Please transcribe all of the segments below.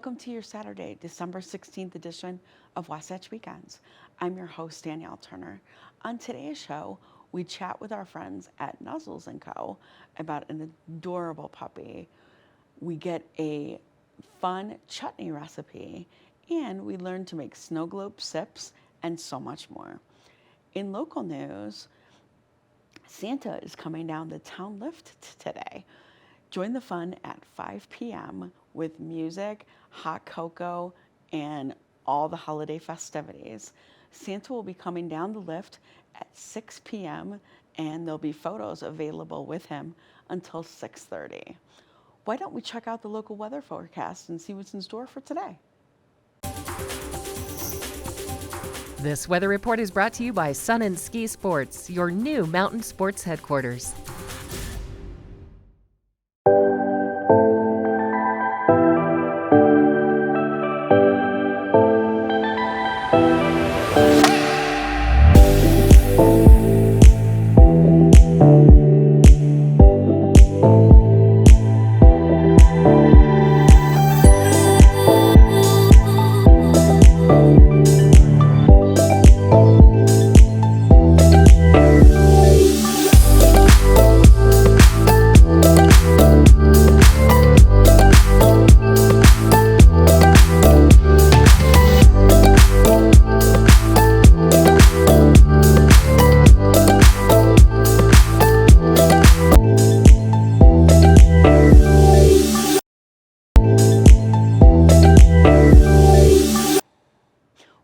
Welcome to your Saturday, December 16th edition of Wasatch Weekends. I'm your host, Danielle Turner. On today's show, we chat with our friends at Nuzzles & Co. about an adorable puppy. We get a fun chutney recipe, and we learn to make snow globe sips and so much more. In local news, Santa is coming down the town lift today. Join the fun at 5 p.m. with music, hot cocoa, and all the holiday festivities. Santa will be coming down the lift at 6 p.m. and there'll be photos available with him until 6:30. Why don't we check out the local weather forecast and see what's in store for today? This weather report is brought to you by Sun and Ski Sports, your new mountain sports headquarters.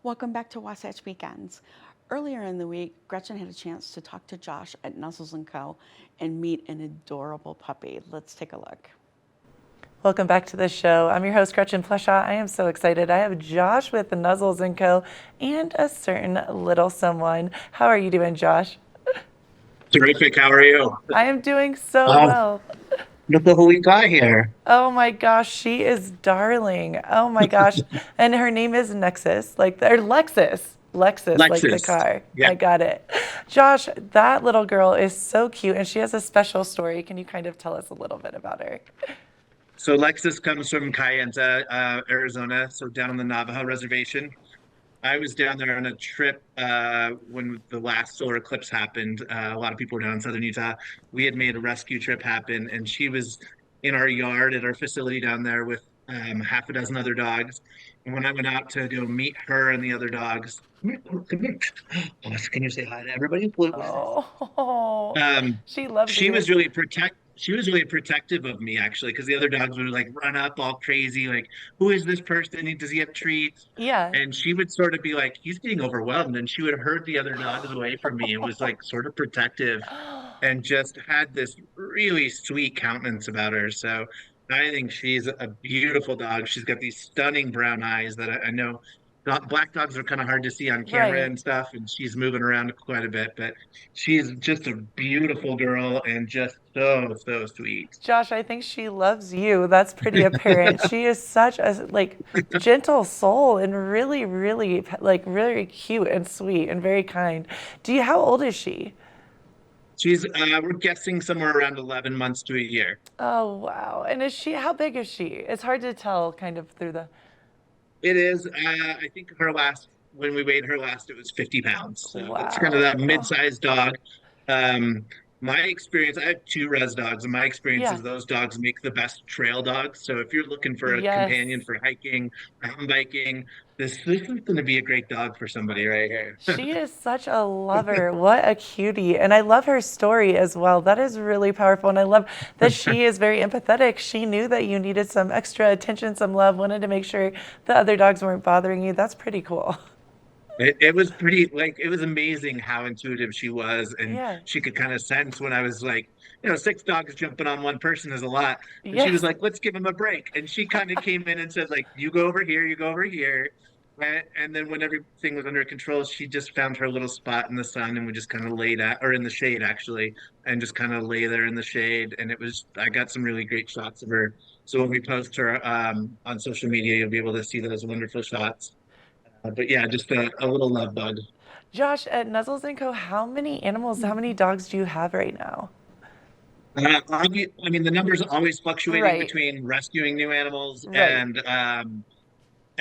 Welcome back to Wasatch Weekends. Earlier in the week, Gretchen had a chance to talk to Josh at Nuzzles & Co. and meet an adorable puppy. Let's take a look. Welcome back to the show. I'm your host, Gretchen Pleshaw. I am so excited. I have Josh with the Nuzzles & Co. and a certain little someone. How are you doing, Josh? Terrific. How are you? I am doing so Oh, well. look at who we got here. Oh my gosh, she is darling. Oh my gosh. And her name is Nexus, or Lexus. Lexus, like the Lexus. car. Yeah. I got it. Josh, that little girl is so cute and she has a special story. Can you kind of tell us a little bit about her? So Lexus comes from Kayenta, Arizona, so down on the Navajo reservation. I was down there on a trip when the last solar eclipse happened. A lot of people were down in southern Utah. We had made a rescue trip happen, and she was in our yard at our facility down there with half a dozen other dogs. And when I went out to go meet her and the other dogs, can you say hi to everybody? Oh, Um, she loves she you. was really protective of me actually, because the other dogs would like run up all crazy, like, who is this person? Does he have treats? Yeah. And she would sort of be like, he's getting overwhelmed, and she would herd the other dogs away from me. It was like sort of protective and just had this really sweet countenance about her. So I think she's a beautiful dog. She's got these stunning brown eyes that I know black dogs are kind of hard to see on camera Right. and stuff, and she's moving around quite a bit, but she's just a beautiful girl and just so sweet. Josh, I think she loves you. That's pretty apparent. She is such a gentle soul and really really cute and sweet and very kind. How old is she? She's we're guessing somewhere around 11 months to a year. Oh wow. And how big is she? It's hard to tell kind of through the It is. I think when we weighed her last, it was 50 pounds. So it's kind of Wow. that mid-sized dog. Um, my experience, I have two res dogs, and my experience Yeah. is those dogs make the best trail dogs. So if you're looking for a Yes. companion for hiking, mountain biking, this is going to be a great dog for somebody right here. She is such a lover. What a cutie. And I love her story as well. That is really powerful. And I love that she is very empathetic. She knew that you needed some extra attention, some love, wanted to make sure the other dogs weren't bothering you. That's pretty cool. It was pretty, like, it was amazing how intuitive she was, and Yeah. she could kind of sense when I was like, six dogs jumping on one person is a lot. And she was Yes. like, let's give him a break. And she kind of came in and said, like, you go over here, you go over here. And then when everything was under control, she just found her little spot in the sun and would just kind of or in the shade actually, and just kind of lay there in the shade. And I got some really great shots of her. So when we post her on social media, you'll be able to see those wonderful shots. But yeah, just a little love bug. Josh, at Nuzzles & Co., how many animals, how many dogs do you have right now? I mean, the numbers are always fluctuating Right. between rescuing new animals Right. and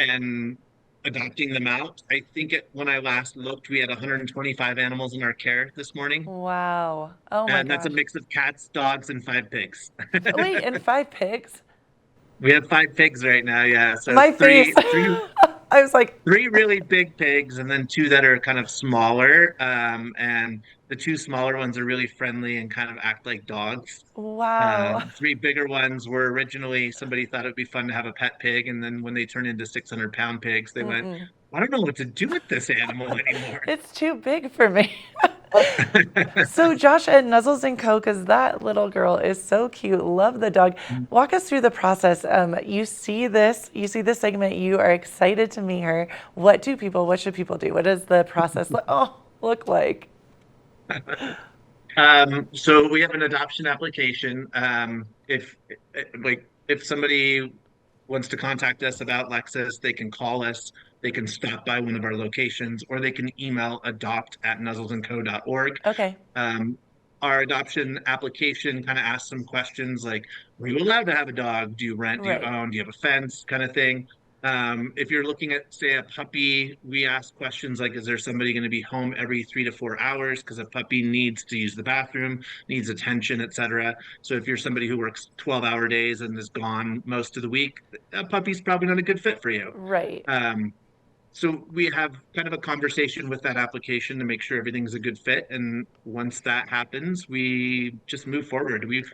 and adopting them out. I think when I last looked, we had 125 animals in our care this morning, Wow. Oh my and that's a gosh. mix of cats, dogs, and 5 pigs. Wait, and 5 pigs? We have 5 pigs right now, yeah. So My face. I was like, three really big pigs, and then two that are kind of smaller. And the two smaller ones are really friendly and kind of act like dogs. wow. Three bigger ones were originally somebody thought it would be fun to have a pet pig, and then when they turned into 600-pound pigs, they went, Mm-mm. I don't know what to do with this animal anymore. It's too big for me. So Josh at Nuzzles and Co, because that little girl is so cute. Love the dog. Walk us through the process. You see this segment. You are excited to meet her. What should people do? What does the process look like? So we have an adoption application. If somebody wants to contact us about Lexus, they can call us, they can stop by one of our locations, or they can email adopt@nuzzlesandco.org. Okay. Um, our adoption application kind of asks some questions like, are you allowed to have a dog? Do you rent? Do you Right. own? Do you have a fence? Kind of thing. If you're looking at, say, a puppy, we ask questions like, is there somebody going to be home every 3 to 4 hours? Because a puppy needs to use the bathroom, needs attention, etc. So if you're somebody who works 12-hour days and is gone most of the week, a puppy's probably not a good fit for you. Right. So we have kind of a conversation with that application to make sure everything's a good fit. And once that happens, we just move forward. We've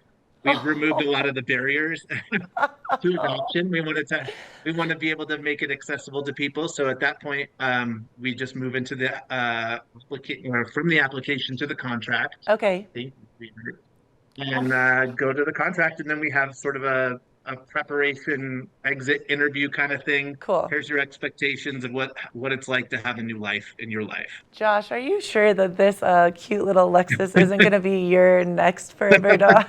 removed a lot of the barriers to adoption. We want to be able to make it accessible to people. So at that point, we just move into the from the application to the contract. Okay. And go to the contract, and then we have sort of a preparation exit interview kind of thing. Cool. Here's your expectations of what it's like to have a new life in your life. Josh, are you sure that this cute little Lexus isn't going to be your next forever dog?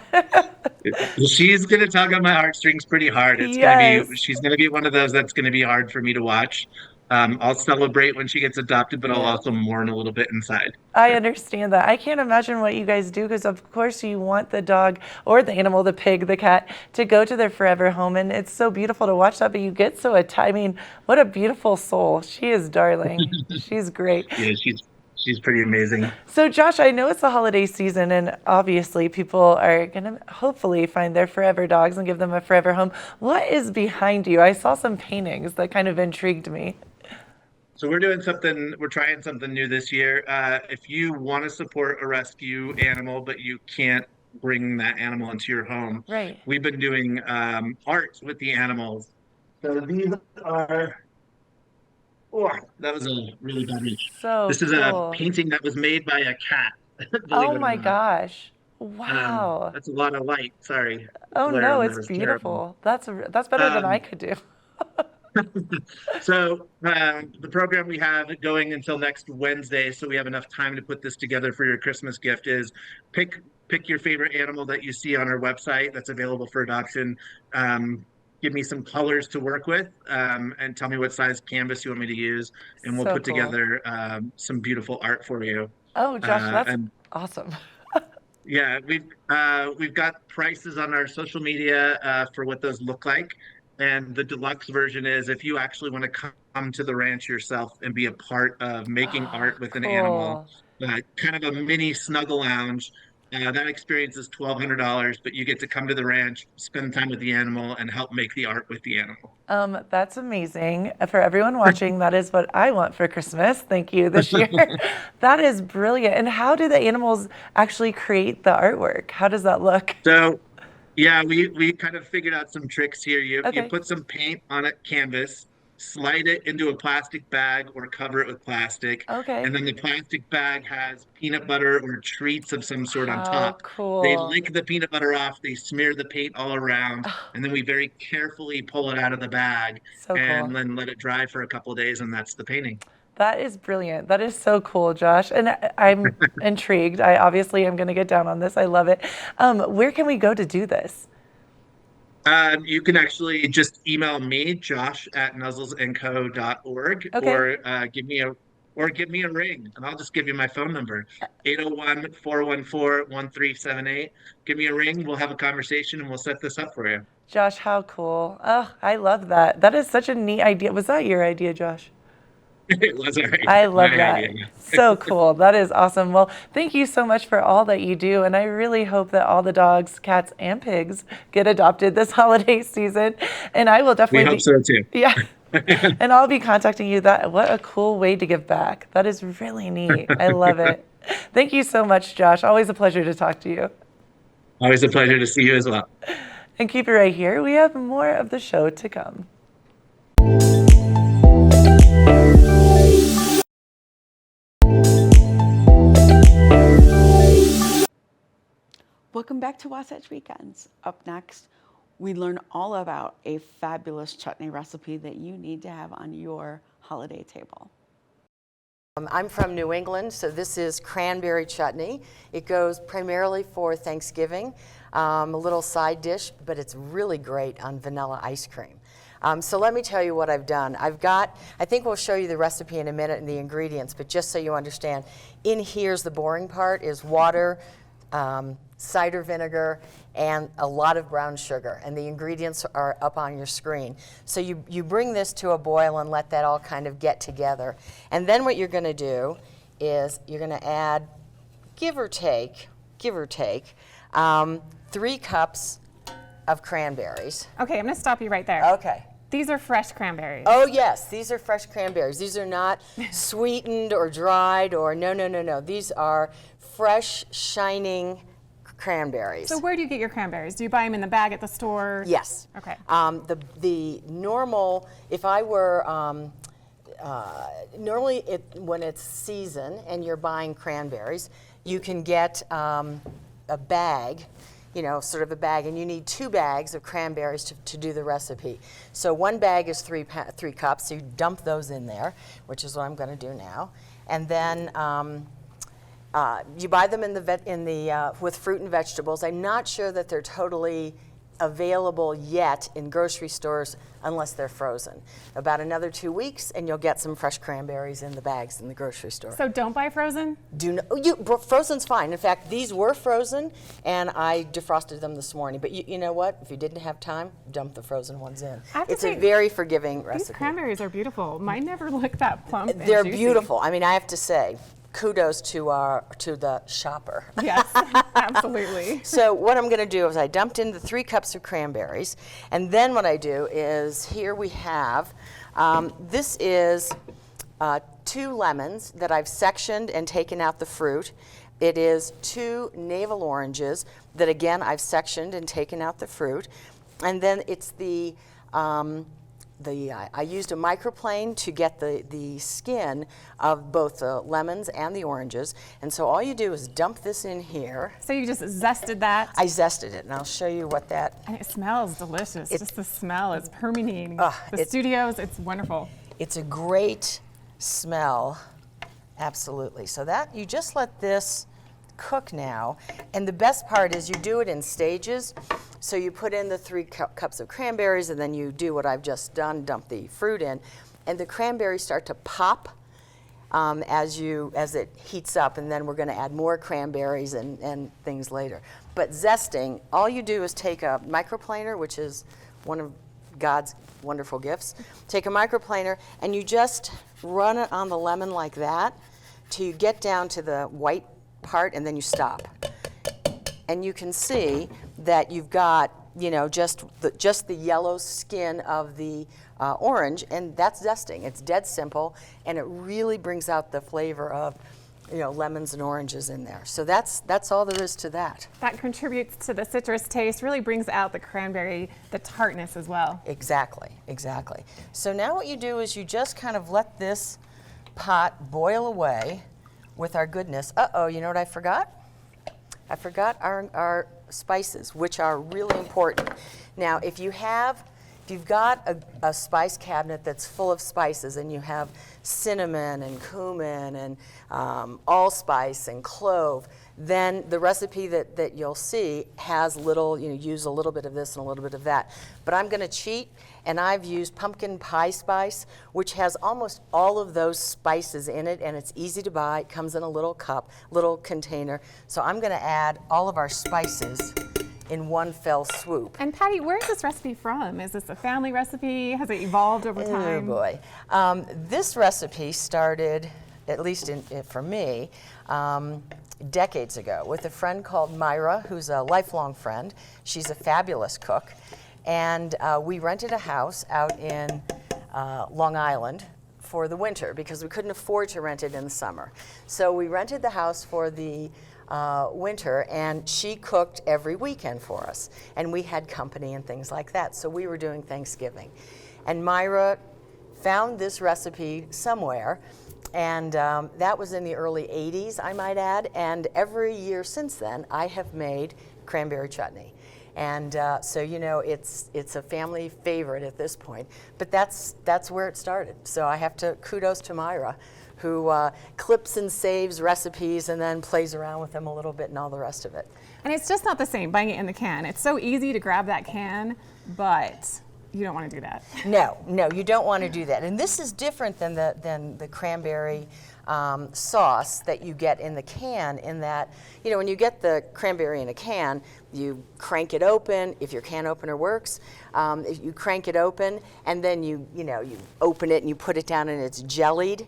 She's gonna tug on my heartstrings pretty hard. Yes. She's gonna be one of those that's gonna be hard for me to watch. I'll celebrate when she gets adopted, but I'll Yeah. also mourn a little bit inside. I understand that. I can't imagine what you guys do because, of course, you want the dog or the animal, the pig, the cat, to go to their forever home. And it's so beautiful to watch that, but you get so attached. I mean, what a beautiful soul. She is darling. She's great. Yeah, she's pretty amazing. So, Josh, I know it's the holiday season, and obviously people are going to hopefully find their forever dogs and give them a forever home. What is behind you? I saw some paintings that kind of intrigued me. So we're trying something new this year. If you want to support a rescue animal, but you can't bring that animal into your home, Right. we've been doing art with the animals. So these are, oh, that was a really bad reach. So This is a cool. painting that was made by a cat, believe Oh it or my not. gosh. Wow. That's a lot of light. Sorry, the Oh glare no, on that it's was terrible. beautiful. That's better than I Um, could do. So the program we have going until next Wednesday, so we have enough time to put this together for your Christmas gift, is pick your favorite animal that you see on our website that's available for adoption. Give me some colors to work with, and tell me what size canvas you want me to use, and we'll So put cool. together some beautiful art for you. Oh, Josh, that's And awesome. yeah, we've got prices on our social media for what those look like. And the deluxe version is if you actually want to come to the ranch yourself and be a part of making Oh, art with an animal, cool. kind of a mini snuggle lounge. That experience is $1,200, but you get to come to the ranch, spend time with the animal, and help make the art with the animal. That's amazing. For everyone watching, that is what I want for Christmas. Thank you this year. That is brilliant. And how do the animals actually create the artwork? How does that look? So yeah, we kind of figured out some tricks here. You Okay. put some paint on a canvas, slide it into a plastic bag or cover it with plastic, Okay. and then the plastic bag has peanut butter or treats of some sort on How top. They cool. lick the peanut butter off, they smear the paint all around, and then we very carefully pull it out of the bag So cool. and then let it dry for a couple of days, and that's the painting. That is brilliant. That is so cool, Josh. And I'm intrigued. I obviously am going to get down on this. I love it. Where can we go to do this? You can actually just email me, Josh at nuzzlesandco.org, Okay. or or give me a ring and I'll just give you my phone number, 801-414-1378. Give me a ring. We'll have a conversation and we'll set this up for you. Josh, how cool. Oh, I love that. That is such a neat idea. Was that your idea, Josh? It was all right. I love My that. idea, yeah. So cool. That is awesome. Well, thank you so much for all that you do. And I really hope that all the dogs, cats, and pigs get adopted this holiday season. And I will We definitely hope so too. Yeah. And I'll be contacting you. What a cool way to give back. That is really neat. I love it. Thank you so much, Josh. Always a pleasure to talk to you. Always a pleasure to see you as well. And keep it right here. We have more of the show to come. Welcome back to Wasatch Weekends. Up next, we learn all about a fabulous chutney recipe that you need to have on your holiday table. I'm from New England, so this is cranberry chutney. It goes primarily for Thanksgiving, a little side dish, but it's really great on vanilla ice cream. So let me tell you what I've done. I think we'll show you the recipe in a minute and the ingredients, but just so you understand, in here's the boring part, is water, cider vinegar, and a lot of brown sugar, and the ingredients are up on your screen. So you bring this to a boil and let that all kind of get together. And then what you're gonna do is you're gonna add, give or take, 3 cups of cranberries. Okay, I'm gonna stop you right there. Okay. These are fresh cranberries. Oh yes, these are fresh cranberries. These are not sweetened or dried or no. These are fresh, shining cranberries. So where do you get your cranberries? Do you buy them in the bag at the store? Yes. Okay. The normal, if I were, normally when it's season and you're buying cranberries, you can get a bag, sort of a bag, and you need 2 bags of cranberries to do the recipe. So 1 bag is 3 cups, so you dump those in there, which is what I'm going to do now. And then you buy them with fruit and vegetables. I'm not sure that they're totally available yet in grocery stores unless they're frozen. About another 2 weeks and you'll get some fresh cranberries in the bags in the grocery store. So don't buy frozen? Frozen's fine. In fact, these were frozen and I defrosted them this morning. But you know what? If you didn't have time, dump the frozen ones in. It's a very forgiving These recipe. cranberries are beautiful. Mine never look that plump and They're juicy. beautiful. I mean, I have to say, kudos to the shopper. Yes, absolutely. So what I'm going to do is I dumped in the 3 cups of cranberries, and then what I do is here we have, this is 2 lemons that I've sectioned and taken out the fruit. It is 2 navel oranges that again I've sectioned and taken out the fruit, and then it's I used a microplane to get the skin of both the lemons and the oranges, and so all you do is dump this in here. So you just zested that? I zested it, and I'll show you what that. And it smells delicious. Just the smell is permeating the it's- studios. It's wonderful. It's a great smell, absolutely. So that you just let this cook now, and the best part is you do it in stages. So you put in the 3 cups of cranberries, and then you do what I've just done, dump the fruit in, and the cranberries start to pop as it heats up, and then we're going to add more cranberries and things later. But zesting, all you do is take a microplaner, which is one of God's wonderful gifts. Take a microplaner and you just run it on the lemon like that till you get down to the white part, and then you stop. And you can see that you've got, just the yellow skin of the orange, and that's zesting. It's dead simple, and it really brings out the flavor of, lemons and oranges in there. So that's all there is to that. That contributes to the citrus taste, really brings out the cranberry, the tartness as well. Exactly. So now what you do is you just kind of let this pot boil away with our goodness. You know what I forgot? I forgot our spices, which are really important. Now, if you have if you've got a spice cabinet that's full of spices and you have cinnamon and cumin and allspice and clove, then the recipe that you'll see has little, use a little bit of this and a little bit of that. But I'm going to cheat, and I've used pumpkin pie spice, which has almost all of those spices in it, and it's easy to buy. It comes in a little cup, little container. So I'm going to add all of our spices in one fell swoop. And Patty, where is this recipe from? Is this a family recipe? Has it evolved over time? Oh boy. This recipe started, at least for me, decades ago with a friend called Myra, who's a lifelong friend. She's a fabulous cook. And we rented a house out in Long Island for the winter because we couldn't afford to rent it in the summer. So we rented the house for the winter, and she cooked every weekend for us. And we had company and things like that. So we were doing Thanksgiving. And Myra found this recipe somewhere, and that was in the early 80s, I might add. And every year since then, I have made cranberry chutney. And so, it's a family favorite at this point. But that's where it started. So I have to kudos to Myra, who clips and saves recipes and then plays around with them a little bit and all the rest of it. And it's just not the same buying it in the can. It's so easy to grab that can, but you don't want to do that. No, you don't want to do that. And this is different than the cranberry sauce that you get in the can, in that, when you get the cranberry in a can, you crank it open, if your can opener works, if you crank it open, and then you open it and you put it down and it's jellied.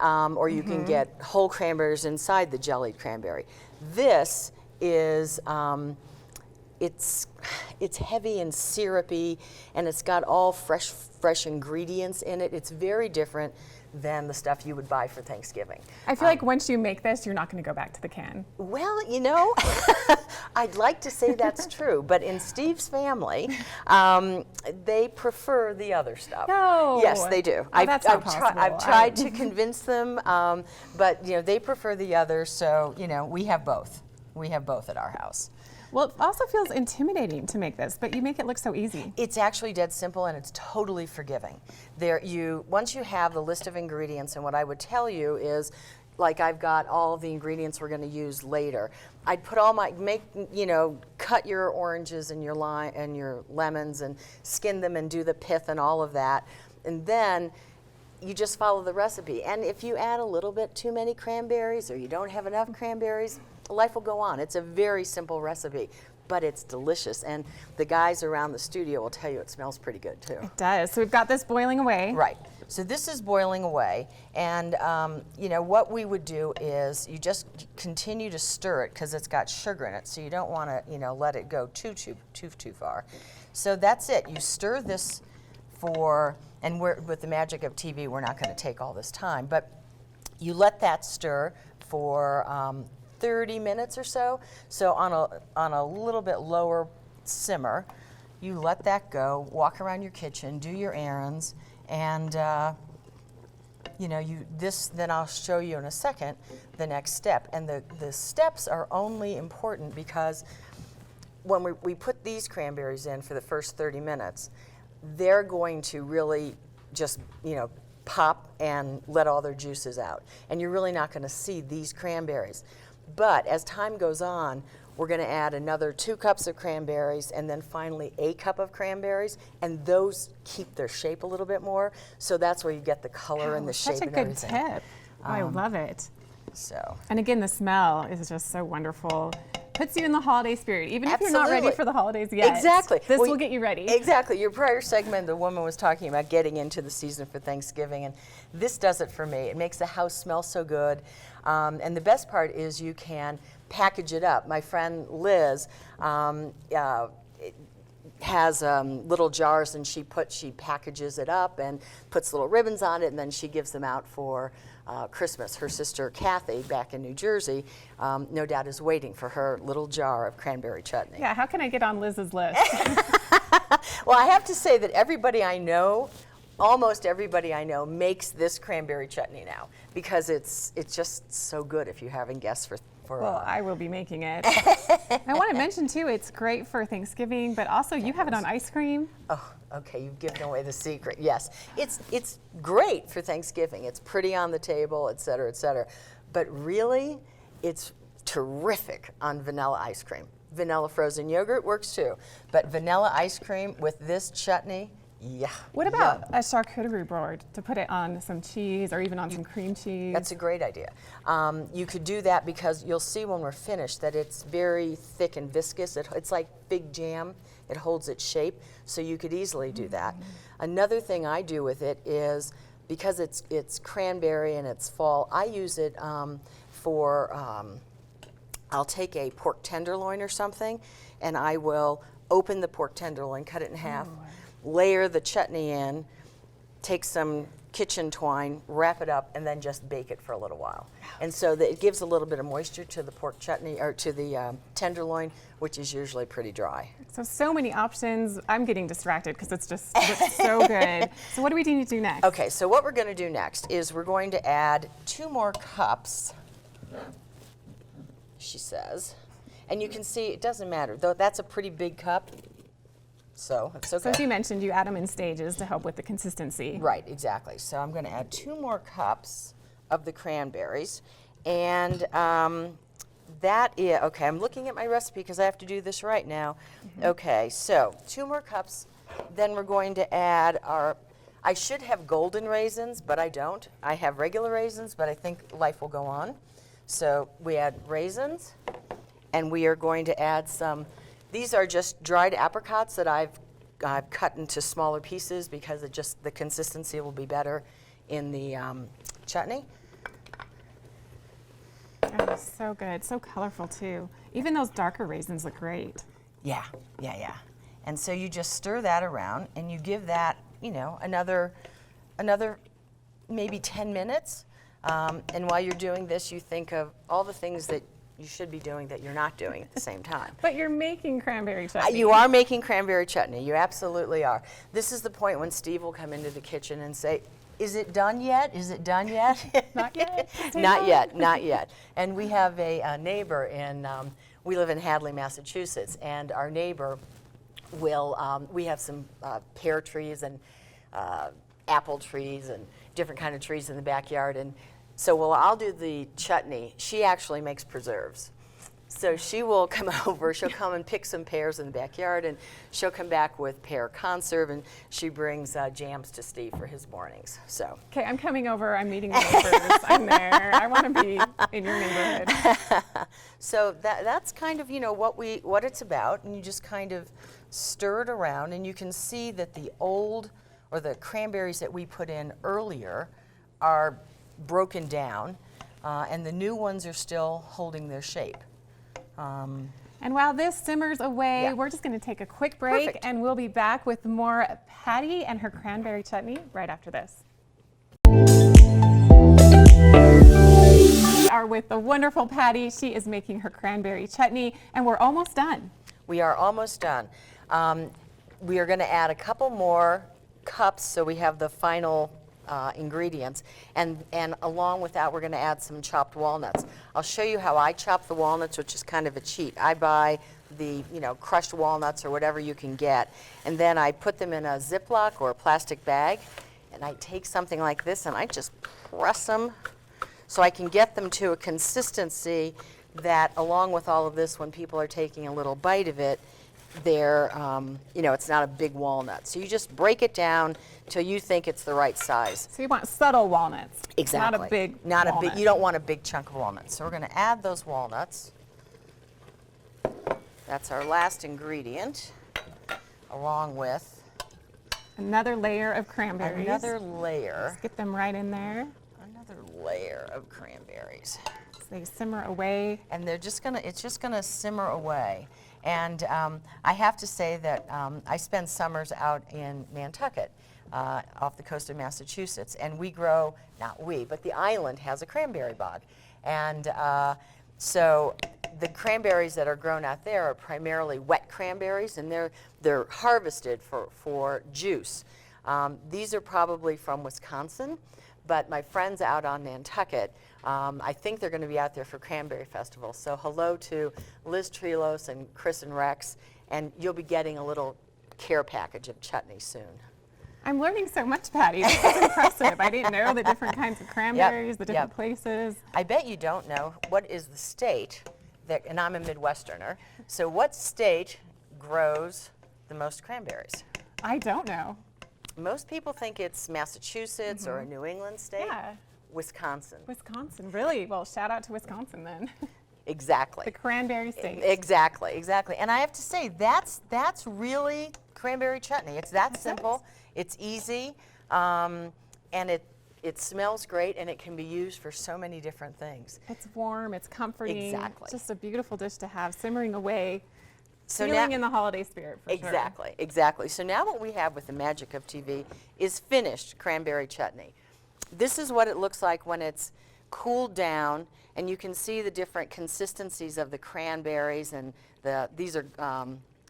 Or you can get whole cranberries inside the jellied cranberry. This is, it's heavy and syrupy, and it's got all fresh ingredients in it. It's very different than the stuff you would buy for Thanksgiving. I feel like once you make this, you're not going to go back to the can. Well, I'd like to say that's true, but in Steve's family, they prefer the other stuff. No. Yes, they do. Oh, that's not possible. I've tried to convince them, but they prefer the other, so we have both. We have both at our house. Well, it also feels intimidating to make this, but you make it look so easy. It's actually dead simple, and it's totally forgiving. Once you have the list of ingredients, and what I would tell you is, like, I've got all of the ingredients we're going to use later. I'd put cut your oranges and your lime and your lemons and skin them and do the pith and all of that, and then you just follow the recipe. And if you add a little bit too many cranberries or you don't have enough cranberries, life will go on. It's a very simple recipe, but it's delicious. And the guys around the studio will tell you it smells pretty good too. It does. So we've got this boiling away. Right. So this is boiling away. And what we would do is you just continue to stir it because it's got sugar in it. So you don't want to, let it go too far. So that's it. You stir this and with the magic of TV, we're not going to take all this time, but you let that stir for 30 minutes or so. So on a little bit lower simmer, you let that go, walk around your kitchen, do your errands, and then I'll show you in a second the next step. And the steps are only important because when we put these cranberries in for the first 30 minutes, they're going to really just, pop and let all their juices out. And you're really not going to see these cranberries. But as time goes on, we're going to add another 2 cups of cranberries and then finally a cup of cranberries, and those keep their shape a little bit more. So that's where you get the color and the shape Such a and good everything. tip. I love it. So. And again, the smell is just so wonderful. Puts you in the holiday spirit, even if you're not ready Absolutely. for the holidays yet. Exactly. This Well, will get you ready. Exactly. Your prior segment, the woman was talking about getting into the season for Thanksgiving, and this does it for me. It makes the house smell so good. And the best part is you can package it up. My friend Liz has little jars, and she packages it up and puts little ribbons on it, and then she gives them out for Christmas. Her sister Kathy, back in New Jersey, no doubt is waiting for her little jar of cranberry chutney. Yeah, how can I get on Liz's list? Well, I have to say that everybody I know, almost everybody I know, makes this cranberry chutney now because it's just so good if you're having guests for. Well, I will be making it. I want to mention too, it's great for Thanksgiving, but also you have it on ice cream. Oh, okay, you've given away the secret. Yes, it's great for Thanksgiving. It's pretty on the table, et cetera, et cetera. But really, it's terrific on vanilla ice cream. Vanilla frozen yogurt works too, but vanilla ice cream with this chutney, yeah. What about a charcuterie board to put it on some cheese or even on some cream cheese? That's a great idea. You could do that because you'll see when we're finished that it's very thick and viscous. It's like big jam. It holds its shape, so you could easily do that. Another thing I do with it is, because it's cranberry and it's fall, I use it I'll take a pork tenderloin or something, and I will open the pork tenderloin, cut it in half, layer the chutney in, take some kitchen twine, wrap it up, and then just bake it for a little while. And so that it gives a little bit of moisture to the pork chutney, or to the tenderloin, which is usually pretty dry. So many options. I'm getting distracted because it's just looks so good. So what do we need to do next? Okay, so what we're going to do next is we're going to add 2 more cups, she says. And you can see it doesn't matter, though that's a pretty big cup, so it's okay. So as you mentioned, you add them in stages to help with the consistency. Right, exactly. So I'm going to add 2 more cups of the cranberries, and that is, okay, I'm looking at my recipe because I have to do this right now. Okay, so 2 more cups, then we're going to add I should have golden raisins, but I don't. I have regular raisins, but I think life will go on. So we add raisins, and we are going to add these are just dried apricots that I've cut into smaller pieces because the consistency will be better in the chutney. Oh, so good, so colorful too. Even those darker raisins look great. Yeah. And so you just stir that around, and you give that, another maybe 10 minutes. And while you're doing this, you think of all the things that you should be doing that you're not doing at the same time. But you're making cranberry chutney. You are making cranberry chutney. You absolutely are. This is the point when Steve will come into the kitchen and say, "Is it done yet? Is it done yet?" Not yet. Not yet. And we have a neighbor we live in Hadley, Massachusetts, and our neighbor we have some pear trees and apple trees and different kind of trees in the backyard. And so while I'll do the chutney, she actually makes preserves. So she will come over, she'll come and pick some pears in the backyard, and she'll come back with pear conserve, and she brings jams to Steve for his mornings. So. Okay, I'm coming over, I'm meeting the neighbors, I'm there. I want to be in your neighborhood. So that's kind of, what it's about, and you just kind of stir it around, and you can see that the cranberries that we put in earlier are broken down, and the new ones are still holding their shape. And while this simmers away, we're just going to take a quick break. Perfect. And we'll be back with more Patty and her cranberry chutney right after this. We are with the wonderful Patty. She is making her cranberry chutney, and we're almost done. We are almost done. We are going to add a couple more cups so we have the final ingredients, and along with that we're going to add some chopped walnuts. I'll show you how I chop the walnuts, which is kind of a cheat. I buy the crushed walnuts or whatever you can get, and then I put them in a Ziploc or a plastic bag, and I take something like this and I just press them so I can get them to a consistency that, along with all of this, when people are taking a little bite of it, they're, it's not a big walnut. So you just break it down till you think it's the right size. So you want subtle walnuts. Exactly. Not a big walnut. You don't want a big chunk of walnuts. So we're going to add those walnuts. That's our last ingredient, along with another layer of cranberries. Another layer. Just get them right in there. Another layer of cranberries. So they simmer away. And it's just gonna simmer away. And I have to say that I spend summers out in Nantucket, off the coast of Massachusetts, and but the island has a cranberry bog. And so the cranberries that are grown out there are primarily wet cranberries, and they're harvested for juice. These are probably from Wisconsin, but my friends out on Nantucket, I think they're going to be out there for Cranberry Festival. So hello to Liz Trelos and Chris and Rex, and you'll be getting a little care package of chutney soon. I'm learning so much, Patty. This is impressive. I didn't know the different kinds of cranberries, the different places. I bet you don't know what is the state that, and I'm a Midwesterner, so what state grows the most cranberries? I don't know. Most people think it's Massachusetts or a New England state. Yeah. Wisconsin. Wisconsin, really? Well, shout out to Wisconsin then. Exactly. The cranberry state. Exactly, exactly. And I have to say, that's really cranberry chutney. It's that simple. It's easy, and it smells great, and it can be used for so many different things. It's warm, it's comforting. Exactly. It's just a beautiful dish to have simmering away, So feeling now- in the holiday spirit for sure. Exactly, exactly. So now what we have with the magic of TV is finished cranberry chutney. This is what it looks like when it's cooled down, and you can see the different consistencies of the cranberries, and these are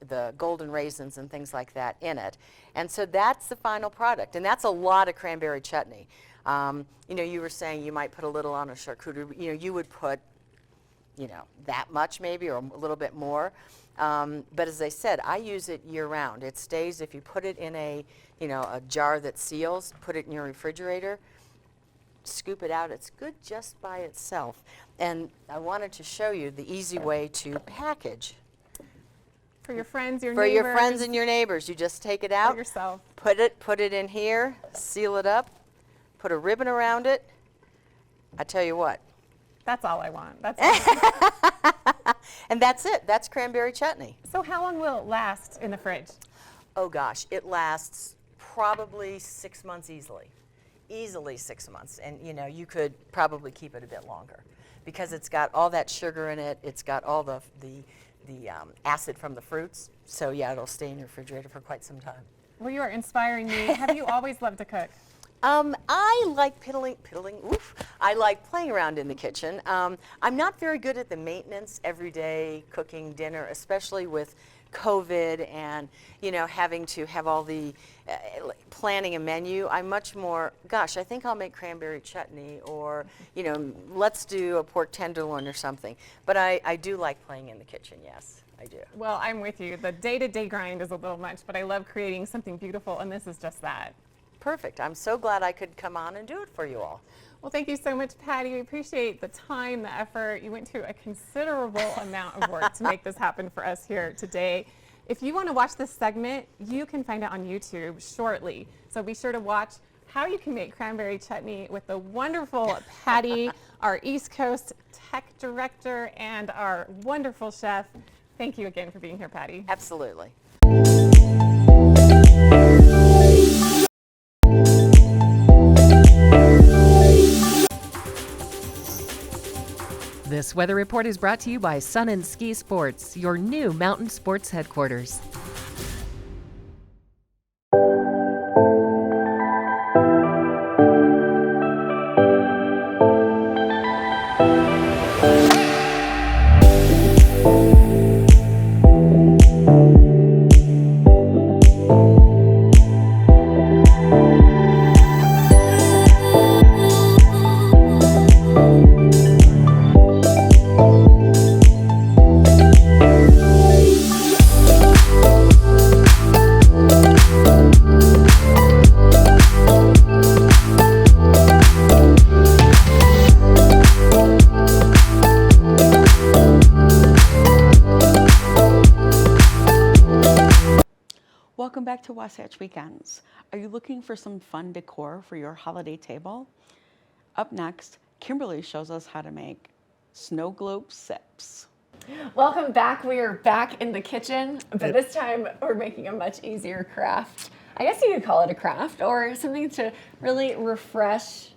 the golden raisins and things like that in it. And so that's the final product, and that's a lot of cranberry chutney. You know, you were saying you might put a little on a charcuterie. You know, you would put, you know, that much maybe, or a little bit more. But as I said, I use it year round. It stays, if you put it in a jar that seals, put it in your refrigerator, scoop it out, it's good just by itself. And I wanted to show you the easy way to package. For your friends, your For neighbors. your friends and your neighbors, you just take it out, For yourself. put it in here, seal it up, put a ribbon around it. I tell you what. That's all I want. That's all I want. And that's it. That's cranberry chutney. So how long will it last in the fridge? Oh gosh, it lasts probably 6 months easily. Easily 6 months. And you know, you could probably keep it a bit longer because it's got all that sugar in it. It's got all the acid from the fruits. So yeah, it'll stay in your refrigerator for quite some time. Well, you are inspiring me. Have you always loved to cook? I like piddling, oof. I like playing around in the kitchen. I'm not very good at the maintenance, everyday cooking dinner, especially with COVID and, you know, having to have all the planning a menu. I'm much more, gosh, I think I'll make cranberry chutney, or, you know, let's do a pork tenderloin or something. But I do like playing in the kitchen, yes, I do. Well, I'm with you. The day-to-day grind is a little much, but I love creating something beautiful, and this is just that. Perfect. I'm so glad I could come on and do it for you all. Well, thank you so much, Patty. We appreciate the time, the effort. You went to a considerable amount of work to make this happen for us here today. If you want to watch this segment, you can find it on YouTube shortly. So be sure to watch how you can make cranberry chutney with the wonderful Patty, our East Coast tech director, and our wonderful chef. Thank you again for being here, Patty. Absolutely. This weather report is brought to you by Sun and Ski Sports, your new mountain sports headquarters. Welcome back to Wasatch Weekends. Are you looking for some fun decor for your holiday table? Up next, Kimberly shows us how to make snow globe sips. Welcome back. We are back in the kitchen, but this time we're making a much easier craft. I guess you could call it a craft or something to really refresh.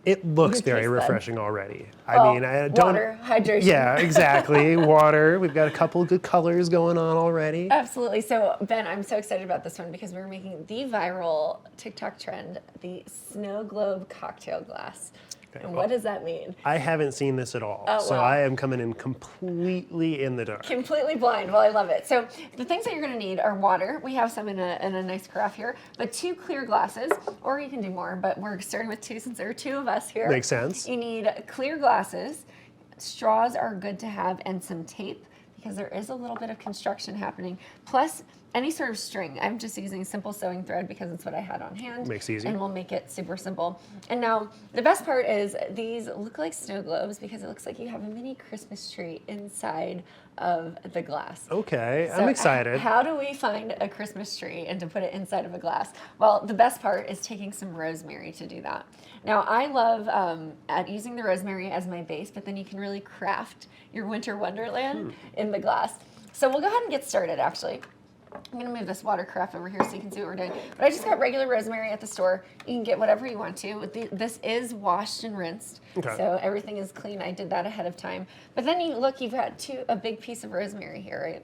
It looks Your very taste bud. refreshing already. I mean, I don't. Water, hydration. Yeah, exactly. Water. We've got a couple good colors going on already. Absolutely. So, Ben, I'm so excited about this one because we're making the viral TikTok trend, the snow globe cocktail glass. Okay, And well, what does that mean? I haven't seen this at all, Oh, so wow. I am coming in completely in the dark. Completely blind. Well, I love it. So the things that you're going to need are water. We have some in a nice carafe here, but 2 clear glasses, or you can do more, but we're starting with 2 since there are 2 of us here. Makes sense. You need clear glasses. Straws are good to have, and some tape, because there is a little bit of construction happening. Plus, any sort of string. I'm just using simple sewing thread because it's what I had on hand. Makes it easy. And we'll make it super simple. And now, the best part is these look like snow globes because it looks like you have a mini Christmas tree inside of the glass. Okay, So I'm excited. How do we find a Christmas tree and to put it inside of a glass? Well, the best part is taking some rosemary to do that. Now, I love at using the rosemary as my base, but then you can really craft your winter wonderland in the glass. So we'll go ahead and get started, actually. I'm going to move this water carafe over here so you can see what we're doing. But I just got regular rosemary at the store. You can get whatever you want to. This is washed and rinsed, Okay. so everything is clean. I did that ahead of time. But then you look, you've got a big piece of rosemary here, right?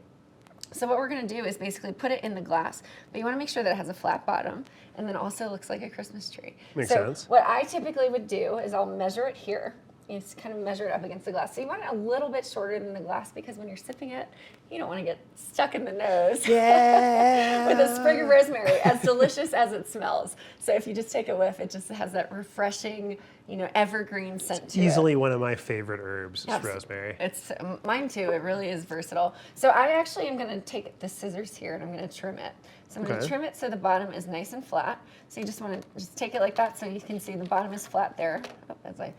So what we're going to do is basically put it in the glass, but you want to make sure that it has a flat bottom and then also looks like a Christmas tree. Makes so sense. What I typically would do is I'll measure it here. You just kind of measure it up against the glass. So you want it a little bit shorter than the glass because when you're sipping it, you don't want to get stuck in the nose. Yeah. With a sprig of rosemary, as delicious as it smells. So if you just take a whiff, it just has that refreshing, evergreen scent to it. Easily one of my favorite herbs is Abs- rosemary. It's mine too. It really is versatile. So I actually am going to take the scissors here and I'm going to trim it. So I'm going to Okay. trim it so the bottom is nice and flat. So you just want to just take it like that so you can see the bottom is flat there. Oh, as I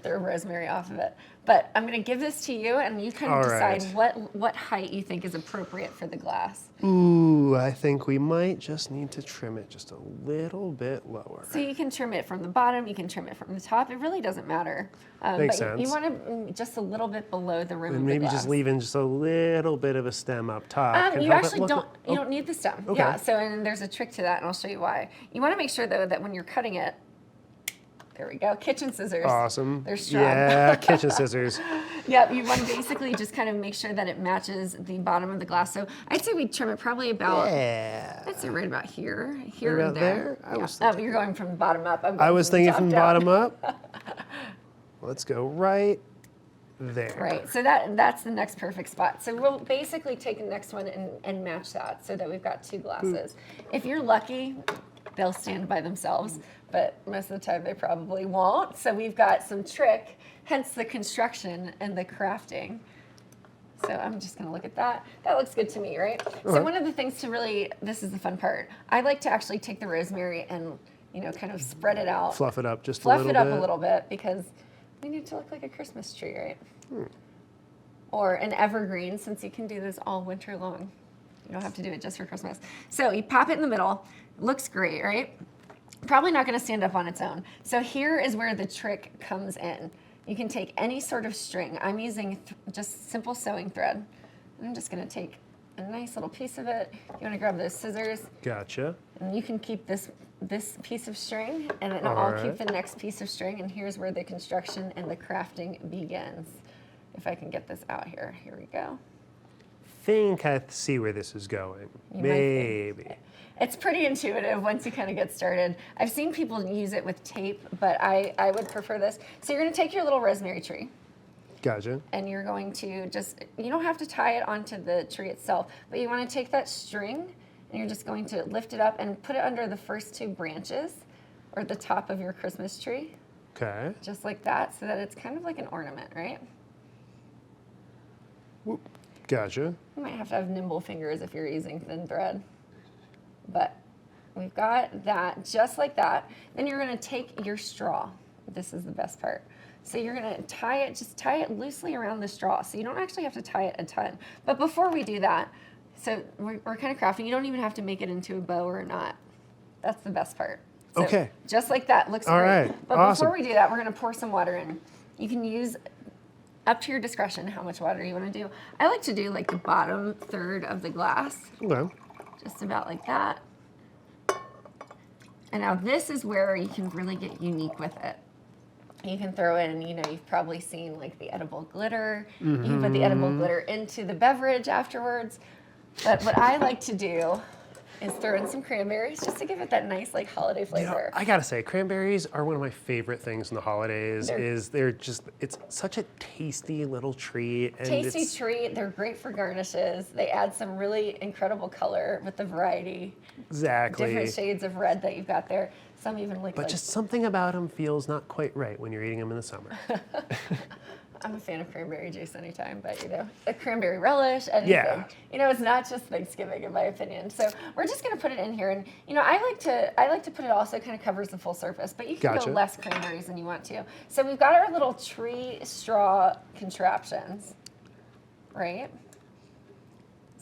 throw rosemary off of it. But I'm going to give this to you and you kind of All decide right. what height you think is appropriate for the glass. Ooh, I think we might just need to trim it just a little bit lower. So you can trim it from the bottom, you can trim it from the top. It really doesn't matter. Makes but you sense. want to just a little bit below the rim And of the maybe glass. just leaving just a little bit of a stem up top. Can You help it actually look don't. a- You don't need the stem. Okay. Yeah. So and there's a trick to that, and I'll show you why. You want to make sure though that when you're cutting it, there we go, kitchen scissors. Awesome. They're strong. Yeah, kitchen scissors. Yep. You want to basically just kind of make sure that it matches the bottom of the glass. So I'd say we trim it probably about. Yeah. I'd say right about here, here Right and about there. there? I was Yeah. You're going from the bottom up. I'm going I was thinking from the top down. bottom up. Let's go right there. Right, so that's the next perfect spot. So we'll basically take the next one and match that so that we've got 2 glasses. If you're lucky, they'll stand by themselves, but most of the time they probably won't. So we've got some trick, hence the construction and the crafting. So I'm just gonna look at that. That looks good to me, right? So one of the things to really, this is the fun part, I like to actually take the rosemary and kind of spread it out. Fluff it up just a Fluff little it up bit. a little bit because we need it to look like a Christmas tree, right? Or an evergreen, since you can do this all winter long. You don't have to do it just for Christmas. So you pop it in the middle. Looks great, right? Probably not going to stand up on its own. So here is where the trick comes in. You can take any sort of string. I'm using just simple sewing thread. I'm just going to take a nice little piece of it. You want to grab those scissors, Gotcha. and you can keep this piece of string, and then All I'll right. keep the next piece of string, and here's where the construction and the crafting begins. If I can get this out here. Here we go. Think I see where this is going. You might Maybe. It's pretty intuitive once you kind of get started. I've seen people use it with tape, but I would prefer this. So you're going to take your little rosemary tree, Gotcha. and you're going to you don't have to tie it onto the tree itself, but you want to take that string, and you're just going to lift it up and put it under the first 2 branches, or the top of your Christmas tree, Okay. just like that, so that it's kind of like an ornament, right? Gotcha. You might have to have nimble fingers if you're using thin thread. But we've got that just like that. Then you're going to take your straw. This is the best part. So you're going to just tie it loosely around the straw. So you don't actually have to tie it a ton. But before we do that, so we're kind of crafting. You don't even have to make it into a bow or a knot. That's the best part. So Okay. Just like that. Looks All great. right. But Awesome. before we do that, we're going to pour some water in. You can use up to your discretion how much water you want to do. I like to do like the bottom third of the glass, Okay. just about like that. And now this is where you can really get unique with it. You can throw in, you've probably seen like the edible glitter. You can put the edible glitter into the beverage afterwards. But what I like to do is throw in some cranberries just to give it that nice like holiday You know, flavor. I gotta say, cranberries are one of my favorite things in the holidays. They're It's such a tasty little treat. And Tasty treat. They're great for garnishes. They add some really incredible color with the variety, Exactly. different shades of red that you've got there. Some even look But like. just something about them feels not quite right when you're eating them in the summer. I'm a fan of cranberry juice anytime, but you know, a cranberry relish, anything. Yeah. You know, it's not just Thanksgiving in my opinion. So we're just gonna put it in here, and you know, I like to put it also kind of covers the full surface, but you can Gotcha. go less cranberries than you want to. So we've got our little tree straw contraptions, right?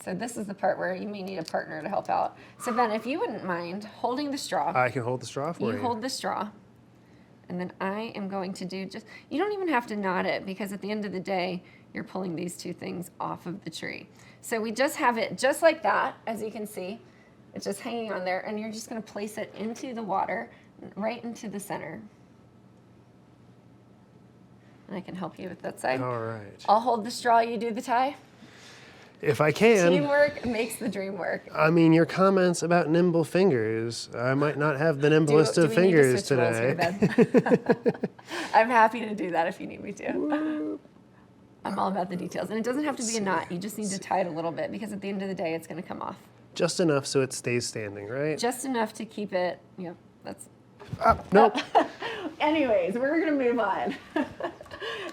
So this is the part where you may need a partner to help out. So Ben, if you wouldn't mind holding the straw, I can hold the straw for you. you hold the straw. And then I am going to do you don't even have to knot it because at the end of the day, you're pulling these two things off of the tree. So we just have it just like that, as you can see. It's just hanging on there, and you're just gonna place it into the water, right into the center. And I can help you with that side. All right. I'll hold the straw, you do the tie. If I can. Teamwork makes the dream work. I mean, your comments about nimble fingers, I might not have the nimblest Do of we need to fingers switch roles here, today. Ben? I'm happy to do that if you need me to. I'm all about the details. And it doesn't have to be a knot. You just need to tie it a little bit because at the end of the day, it's going to come off. Just enough so it stays standing, right? Just enough to keep it, yep, that's. Nope. Anyways, we're going to move on.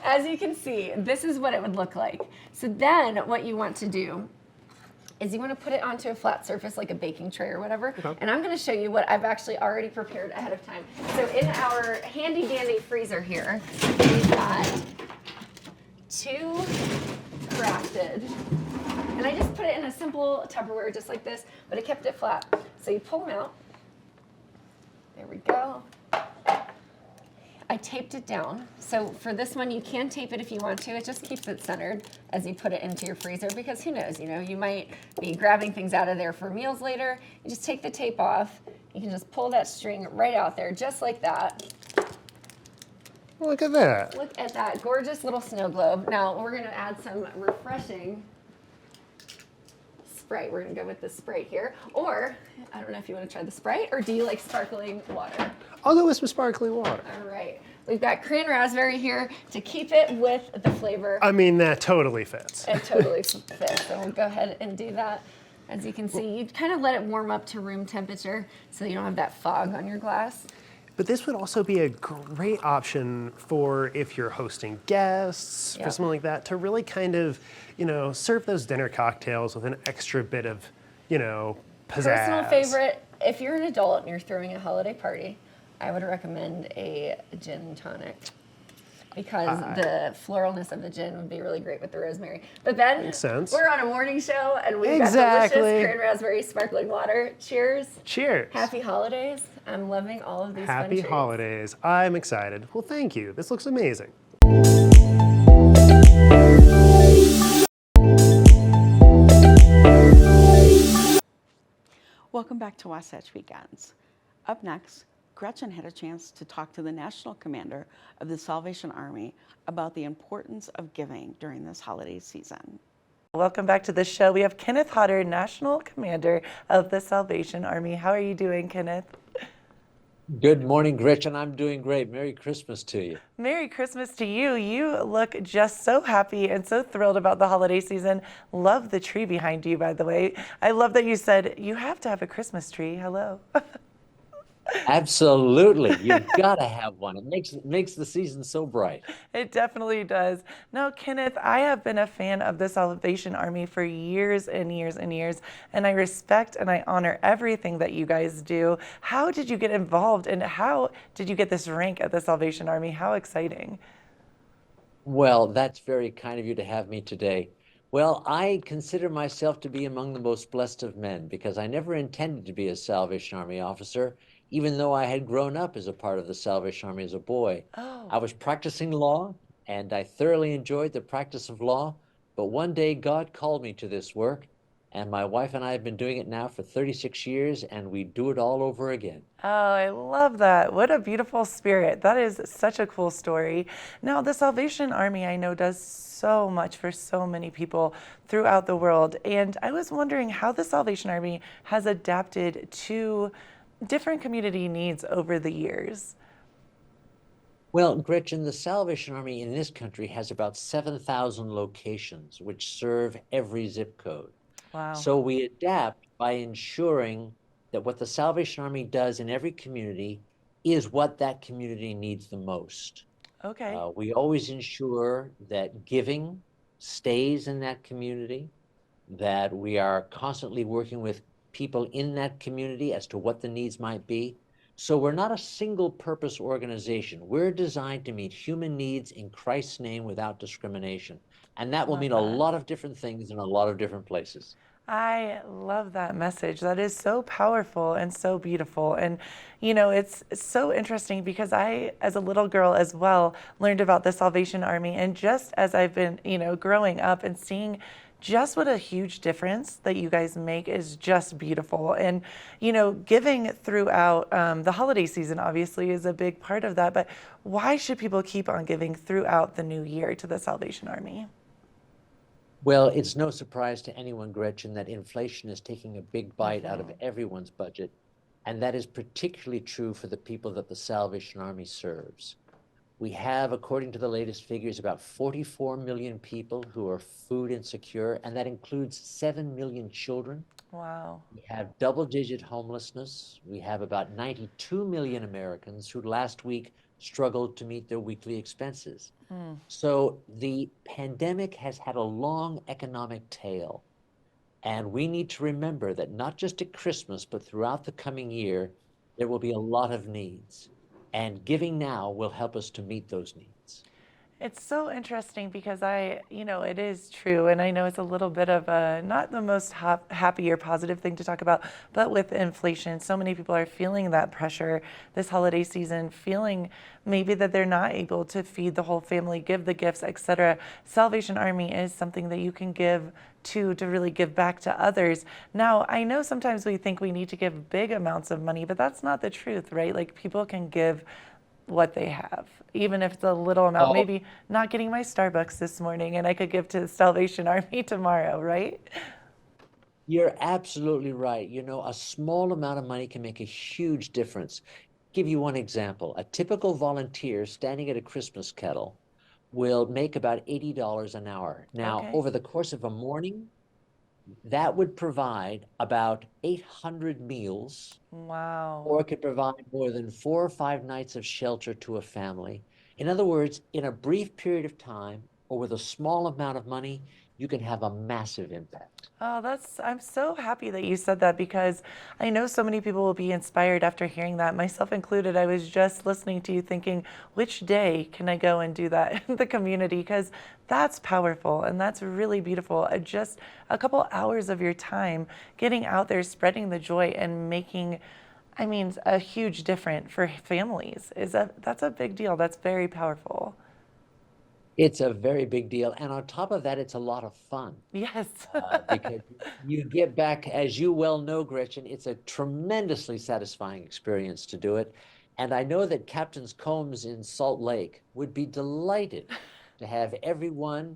As you can see, this is what it would look like. So then what you want to do is you want to put it onto a flat surface like a baking tray or whatever. Okay. And I'm going to show you what I've actually already prepared ahead of time. So in our handy dandy freezer here, we've got 2 crafted, and I just put it in a simple Tupperware just like this, but I kept it flat. So you pull them out. There we go. I taped it down. So for this one, you can tape it if you want to. It just keeps it centered as you put it into your freezer because who knows, you know, you might be grabbing things out of there for meals later. You just take the tape off. You can just pull that string right out there just like that. Look at that. Look at that gorgeous little snow globe. Now we're gonna add some refreshing Sprite. We're gonna go with the Sprite here. Or, I don't know if you wanna try the Sprite, or do you like sparkling water? I'll go with some sparkling water. All right. We've got cran raspberry here to keep it with the flavor. I mean, that totally fits. It totally fits. So we'll go ahead and do that. As you can see, you kind of let it warm up to room temperature so you don't have that fog on your glass. But this would also be a great option for if you're hosting guests, Yeah. for something like that, to really kind of, you know, serve those dinner cocktails with an extra bit of, you know, pizzazz. Personal favorite, if you're an adult and you're throwing a holiday party, I would recommend a gin tonic because the floralness of the gin would be really great with the rosemary. But Ben, Makes sense. we're on a morning show and we've Exactly. got delicious cran raspberry sparkling water. Cheers. Cheers. Happy holidays. I'm loving all of these fun Happy treats. holidays. I'm excited. Well, thank you. This looks amazing. Welcome back to Wasatch Weekends. Up next, Gretchen had a chance to talk to the National Commander of the Salvation Army about the importance of giving during this holiday season. Welcome back to the show. We have Kenneth Hodder, National Commander of the Salvation Army. How are you doing, Kenneth? Good morning, Gretchen. I'm doing great. Merry Christmas to you. Merry Christmas to you. You look just so happy and so thrilled about the holiday season. Love the tree behind you, by the way. I love that you said you have to have a Christmas tree. Hello. Absolutely. You've got to have one. It makes the season so bright. It definitely does. No, Kenneth, I have been a fan of the Salvation Army for years and years and years, and I respect and I honor everything that you guys do. How did you get involved, and how did you get this rank at the Salvation Army? How exciting. Well, that's very kind of you to have me today. Well, I consider myself to be among the most blessed of men because I never intended to be a Salvation Army officer, even though I had grown up as a part of the Salvation Army as a boy. I was practicing law, and I thoroughly enjoyed the practice of law, but one day God called me to this work, And my wife and I have been doing it now for 36 years, and we do it all over again. Oh, I love that. What a beautiful spirit. That is such a cool story. Now, the Salvation Army, I know, does so much for so many people throughout the world. And I was wondering how the Salvation Army has adapted to different community needs over the years. Well, Gretchen, the Salvation Army in this country has about 7,000 locations which serve every zip code. Wow. So we adapt by ensuring that what the Salvation Army does in every community is what that community needs the most. Okay. We always ensure that giving stays in that community, that we are constantly working with people in that community as to what the needs might be. So we're not a single purpose organization. We're designed to meet human needs in Christ's name without discrimination. And that will Love mean that. a lot of different things in a lot of different places. I love that message. That is so powerful and so beautiful. And, you know, it's so interesting because I, as a little girl as well, learned about the Salvation Army. And just as I've been, you know, growing up and seeing just what a huge difference that you guys make is just beautiful. And, you know, giving throughout the holiday season obviously is a big part of that. But why should people keep on giving throughout the new year to the Salvation Army? Well, it's no surprise to anyone, Gretchen, that inflation is taking a big bite out of everyone's budget. And that is particularly true for the people that the Salvation Army serves. We have, according to the latest figures, about 44 million people who are food insecure, and that includes 7 million children. Wow. We have double-digit homelessness. We have about 92 million Americans who last week struggled to meet their weekly expenses. So the pandemic has had a long economic tail, and we need to remember that not just at Christmas, but throughout the coming year, there will be a lot of needs, and giving now will help us to meet those needs. It's so interesting because you know, it is true. And I know it's a little bit of a, not the most happy or positive thing to talk about, but with inflation, so many people are feeling that pressure this holiday season, feeling maybe that they're not able to feed the whole family, give the gifts, etc. Salvation Army is something that you can give to really give back to others. Now, I know sometimes we think we need to give big amounts of money, but that's not the truth, right? Like people can give what they have, even if it's a little amount. Maybe not getting my Starbucks this morning and I could give to the Salvation Army tomorrow, right? You're absolutely right. You know, a small amount of money can make a huge difference. Give you one example. A typical volunteer standing at a Christmas kettle will make about $80 an hour. Now, Okay. over the course of a morning, that would provide about 800 meals, Wow. or it could provide more than 4 or 5 nights of shelter to a family. In other words, in a brief period of time, or with a small amount of money, you can have a massive impact. Oh, I'm so happy that you said that because I know so many people will be inspired after hearing that, myself included. I was just listening to you thinking, which day can I go and do that in the community? Because that's powerful and that's really beautiful. Just a couple hours of your time getting out there, spreading the joy and making, I mean, a huge difference for families. That's a big deal. That's very powerful. It's a very big deal. And on top of that, it's a lot of fun. Yes. Because you get back, as you well know, Gretchen, it's a tremendously satisfying experience to do it. And I know that Captain's Combs in Salt Lake would be delighted to have everyone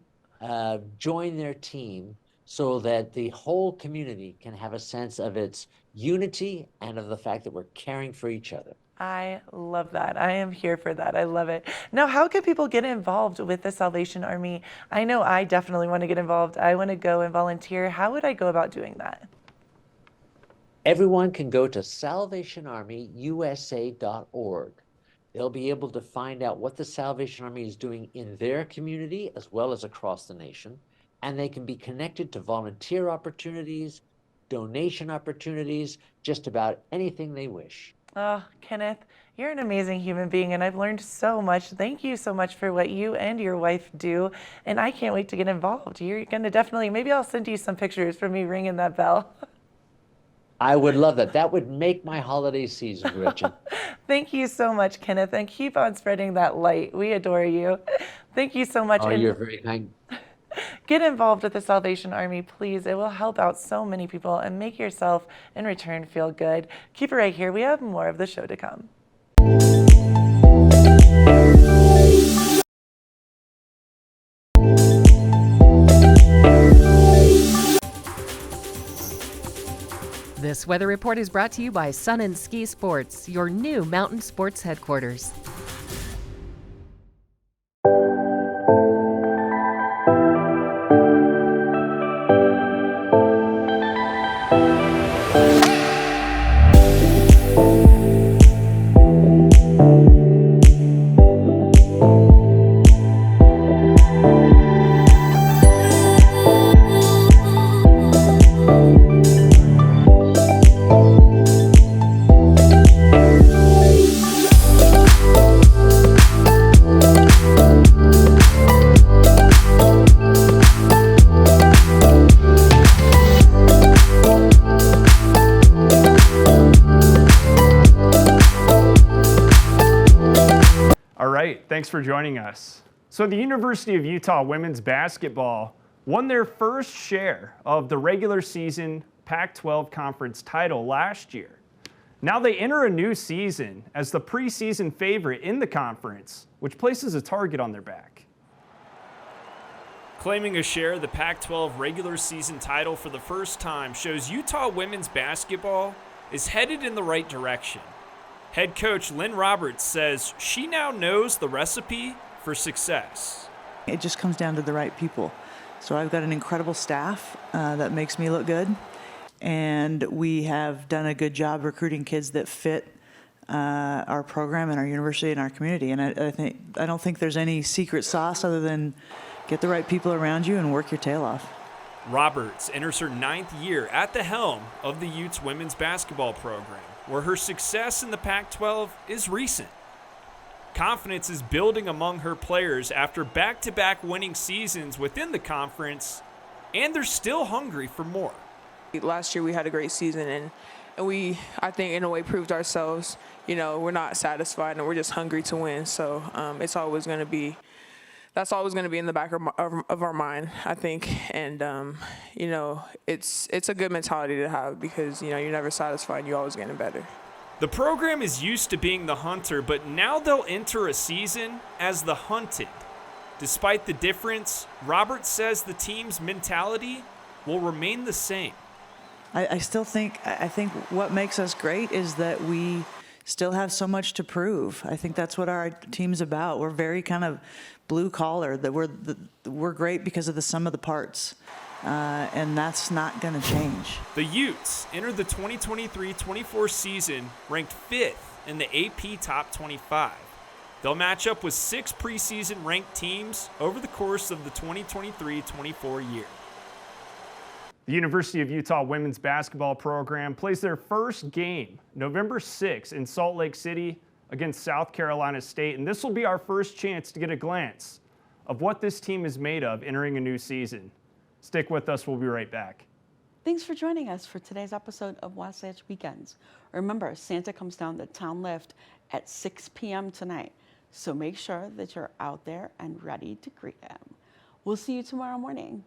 join their team so that the whole community can have a sense of its unity and of the fact that we're caring for each other. I love that. I am here for that. I love it. Now, how can people get involved with the Salvation Army? I know I definitely want to get involved. I want to go and volunteer. How would I go about doing that? Everyone can go to salvationarmyusa.org. They'll be able to find out what the Salvation Army is doing in their community as well as across the nation. And they can be connected to volunteer opportunities, donation opportunities, just about anything they wish. Oh, Kenneth, you're an amazing human being, and I've learned so much. Thank you so much for what you and your wife do, and I can't wait to get involved. You're going to definitely, maybe I'll send you some pictures for me ringing that bell. I would love that. That would make my holiday season, Gretchen. Thank you so much, Kenneth, and keep on spreading that light. We adore you. Thank you so much. Oh, And you're very kind. Get involved with the Salvation Army, please. It will help out so many people and make yourself in return feel good. Keep it right here. We have more of the show to come. This weather report is brought to you by Sun and Ski Sports, your new mountain sports headquarters. Thanks for joining us. So the University of Utah women's basketball won their first share of the regular season Pac-12 conference title last year. Now they enter a new season as the preseason favorite in the conference, which places a target on their back. Claiming a share of the Pac-12 regular season title for the first time shows Utah women's basketball is headed in the right direction. Head coach Lynn Roberts says she now knows the recipe for success. It just comes down to the right people. So I've got an incredible staff that makes me look good, and we have done a good job recruiting kids that fit our program and our university and our community. And I don't think there's any secret sauce other than get the right people around you and work your tail off. Roberts enters her 9th year at the helm of the Utes women's basketball program, where her success in the Pac-12 is recent. Confidence is building among her players after back-to-back winning seasons within the conference, and they're still hungry for more. Last year we had a great season, and we, I think, in a way proved ourselves. You know, we're not satisfied, and we're just hungry to win. So it's always going to be, that's always going to be in the back of our mind, I think. And, you know, it's a good mentality to have because, you know, you're never satisfied. You're always getting better. The program is used to being the hunter, but now they'll enter a season as the hunted. Despite the difference, Roberts says the team's mentality will remain the same. I think what makes us great is that we still have so much to prove. I think that's what our team's about. We're very kind of blue collar, that we're great because of the sum of the parts. And that's not going to change. The Utes entered the 2023-24 season ranked 5th in the AP Top 25. They'll match up with 6 preseason ranked teams over the course of the 2023-24 year. The University of Utah women's basketball program plays their first game November 6th in Salt Lake City against South Carolina State, and this will be our first chance to get a glance of what this team is made of entering a new season. Stick with us. We'll be right back. Thanks for joining us for today's episode of Wasatch Weekends. Remember, Santa comes down the town lift at 6 p.m. tonight, so make sure that you're out there and ready to greet him. We'll see you tomorrow morning.